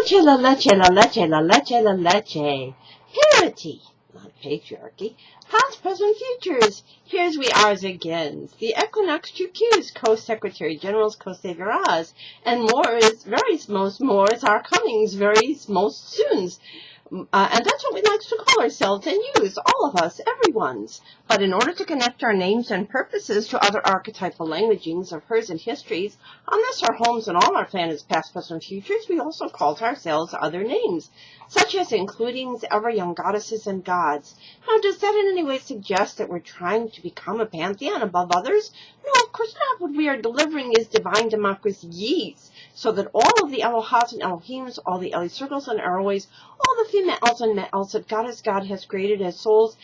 LALECHELALECHELALECHELALECHE. Parity, not patriarchy. Past, present, futures. Here's we ours again. The Equinoxtrueqsz, Co-Secretary General's Co-Savior Oz. And more is very most more is our Comingsz very most soon's. And that's what we like to call ourselves and use, all of us, everyone's. But in order to connect our names and purposes to other archetypal languagings of hers and histories, on this our homes and all our planets, past, present, futures, we also called ourselves other names, such as including ever-young goddesses and gods. Now, does that in any way suggest that we're trying to become a pantheon above others? No, of course not. What we are delivering is divine democracies, so that all of the Elohas and Elohims, all the Eli circles and Arrowways, all the females and males that God has created as souls,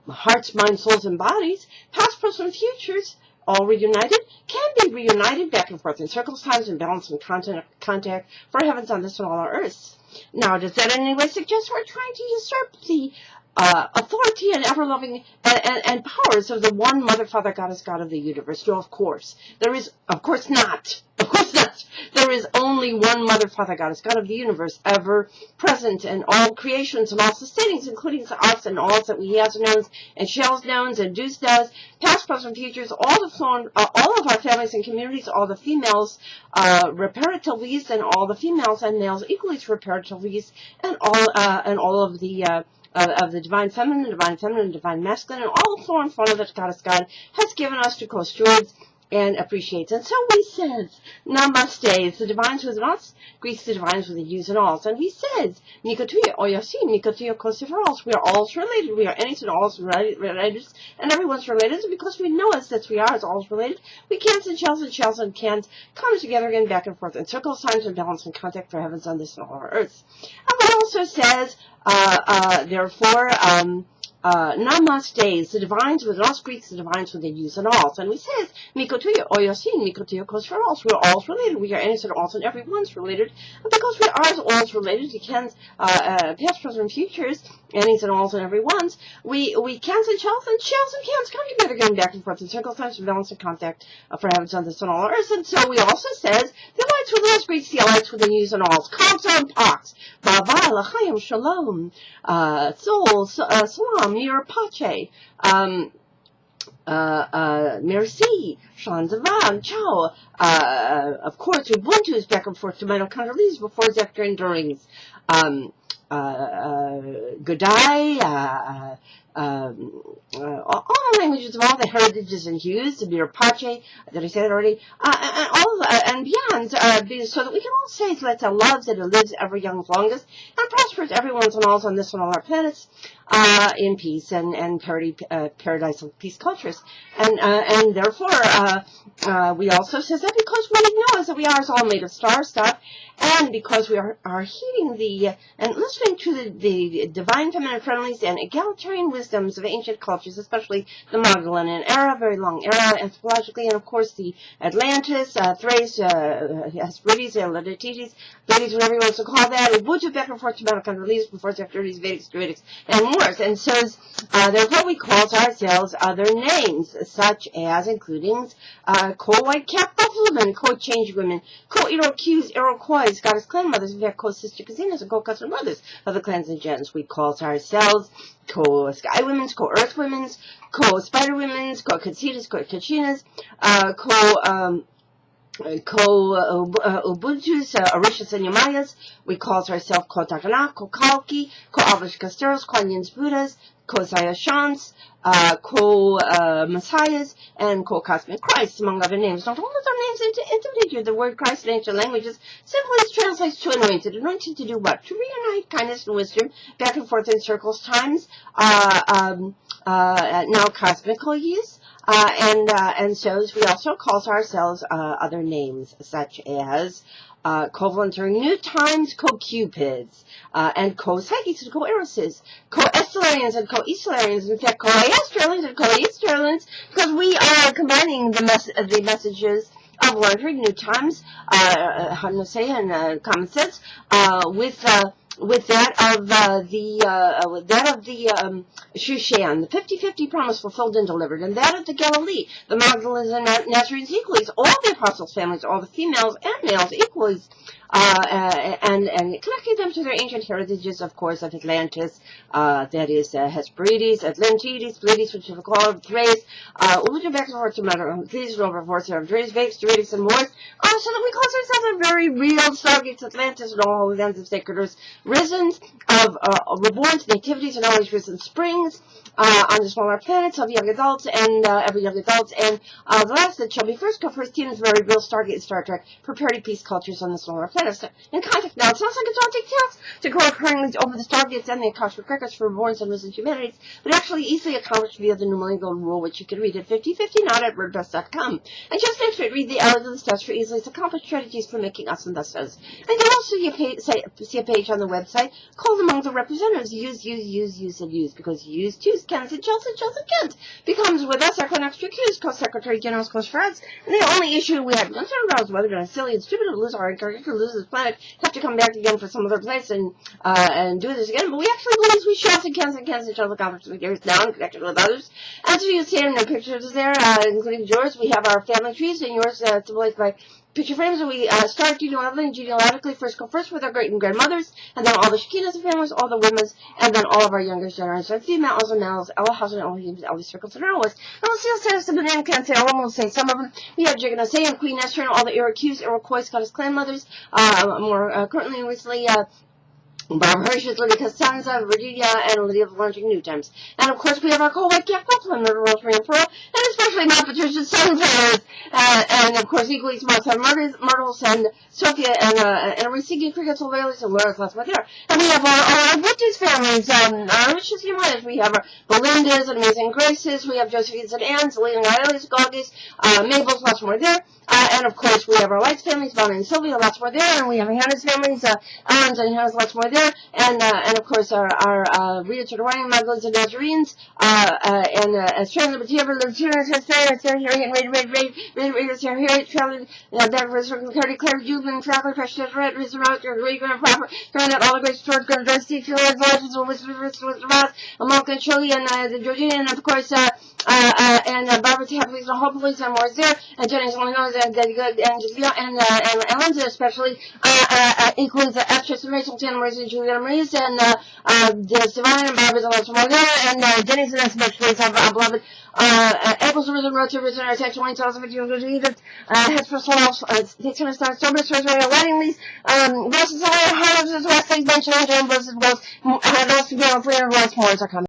hearts, minds, souls, and bodies, past, present, futures, all reunited, can be reunited back and forth in circles, times, and balance and contact for heavens on this and all our earths. Now, does that in any way suggest we're trying to usurp the authority and ever-loving and powers of the one Mother, Father, Goddess, God of the universe? No, of course. There is, of course not. Of course not. There is only one Mother, Father, Goddess, God of the universe, ever present in all creations and all sustaining, including us and all that we has knowns and shells knowns and do's does, past, present, futures, all of our families and communities, all the females reparatively, and all the females and males equally reparatively, and all of the divine feminine, divine masculine, and all the flora and fauna that Goddess God has given us to co-stewards and appreciates. And so we says, Namaste, the divines within us, greets the divines within yous and alls. And we says, Mikotuya Oyosin, Mikotuya Kosiferals, we are all related, we are anything alls related, and everyone's related, and because we know us that we are as alls related, we cans and shells and cans come together again back and forth in circles, times, and balance and contact for heavens on this and all our earths. And we also says, therefore, Namaste, the divines within us, greets the divines within yous and alls. And we says, Mikotuya Oyosin, Mikotuya Kosferals, we're all related, we are innocent alls, and everyone's related. And because we are alls related, we can, past, present, futures, annies and alls and everyone's, we cans and shells and cans come together again back and forth in circles, times, and balance and contact for heavens on this and all our earths. And so we also says, the lights within us greets the lights within yous and alls. Cogs on pox, Bava, L'chaim, Shalom, Sol, Salam, Mir Pache, Merci, Shanzavan, Ciao, of course, Ubuntu is back and forth to mitochondrial before, after, and durings, Godai, all the languages of all the heritages and hues, the Mir Pache, did I say that already? And all and beyond, so that we can all say that it loves, that it lives ever young longest, and prospers everyone's and all's on this and all our planets, in peace and paradisal peace cultures. And therefore, we also says that because we know that we are all made of star stuff, and because we are heeding and listening to the divine feminine friendlies and egalitarian wisdoms of ancient cultures, especially the Magdalenian era, very long era anthropologically, and of course the Atlantis, Thrace, Hesperides, Atlantides, Vedics, whatever you want to call that, Ubuntu back and forth to mitochondrial before, after, Vedics, Druidics, and more. And so, therefore, we call ourselves other names, such as including co-white cap buffalomen, co-change women, co-Iroquois, Iroquois, goddess clan mothers, in fact, co-sister Kazinas, and co-cousin brothers of the clans and gens. We call ourselves co-sky women's, co-earth women's, co-spider women's, co-Katsitas, co-Kachinas, Ubuntu's, Orishas and Yamayas. We call ourselves Ko-Takana, Ko-Kalki, Ko-Avish-Casteros, Ko-Anyans Buddhas, Ko-Sayashans, Ko-Messiahs, and Couszmic Chrisztsz, among other names. Not all of our names intimidate you. The word Christ in ancient languages simply translates to anointed. Anointed to do what? To reunite kindness and wisdom back and forth in circles, times, now cosmical use. And so we also call ourselves other names, such as co-volunteering new times, co-cupids, and co-psychics and co-eroses, co-estelarians and co-estellarians, in fact, co-astralians and co-easterlians, because we are combining the messages of wandering new times, how to say, and common sense, with that of the Shushan, the 50-50 promise fulfilled and delivered, and that of the Galilee, the Magdalens and Nazarenes equally, all the apostles' families, all the females and males equally, and connecting them to their ancient heritages, of course, of Atlantis, that is Hesperides, Atlantides, Pleiades, which is called Thrace, Ultra back and forth to matter, these over forth of Thrace, Vakes, Druidics, and more, so that we call ourselves a very real Stargates, Atlantis, and all holy lands of sacred earths, risen, reborn, nativities, and always risen springs, on the smaller planets of young adults, and every young adult, and the last that shall be first go first team is very real Stargate and Star Trek, preparity peace cultures on the smaller planets. In context now, it sounds like it's all details to go occurring over the Stargates and the Couszmic Chrisztsz for reborn and risen humanities, but actually easily accomplished via the Pneumonia Golden Rule, which you can read at 5050 not at WordPress.com. And just next to it, read the elegant steps for easily accomplished strategies for making us and thus does. And you'll also see a page on the website called Among the Representatives. Use, and use, because use, cans, and Chelsea can't. Becomes with us Equinoxtrueqsz, Co-Secretary General, close friends, and the only issue we had concern about is whether it's silly and stupid to lose our character, lose this planet, have to come back again for some other place and do this again, but we actually believe we shots and cans and Chelsea conference years now and connected with others. As you see in the pictures there, including yours, we have our family trees, and yours symbolized by picture frames, and we start genealogically, first go first with our great and grandmothers, and then all the Shekinahs and families, all the women's, and then all of our youngest generations, females and males, Allah's and Elohim's, all these circles and arrows. And we'll see some of them can't say all of them, we'll say some of them. We have Jigana and Queen Esther and all the Iroquois, Scottish clan mothers, more currently and recently, Barbara Hirsch's Lydia Costanza, Virginia, and Lydia of Launching New Times. And of course, we have our co-white Jack Copeland, Murder Rosemary and Pearl, and especially my Patricia's son players, and of course, equally smart son Myrtles and Sophia, and Receiving Crickets, O'Leary's, and Laura's last one there. And we have our British families, our richest humanities. We have our Belinda's and Amazing Graces, we have Josephine's and Anne's, Leland and Riley's, Gaugy's, Mabel's, lots more there. And of course, we have our Lights families, Bonnie and Sylvia, lots more there, and we have Hannah's families, Ellen's and Hannah's, lots more there, and of course, our Rita Ryan, Magdalene's and Nazarenes, and Strand Liberty, Claire, Jubilant, Traveler, Precious, Red, Rizzo, Regan, Proper, Granite, all the great stores, going to Steve, Legends, Malcolm, and Shirley, and the Georgina, and of course, and Barbara Tapley's and hopefully some more there, and Jenny's only knows and Ellen's especially, equals the actress and Rachel Tanner, and Julia Maurice, and the Divine and Barbara's and lots more there, and Jenny's and especially some beloved, Apple's Risen, Rotor, Risen, our section 1,000 videos, Egypt, Heads for Souls, takes on a star, Sober's Wedding Lease, Wilson's Hollows, Westlake, Bench, and Jam, Wilson's Wells, and those to be on Fleer, and lots more are coming.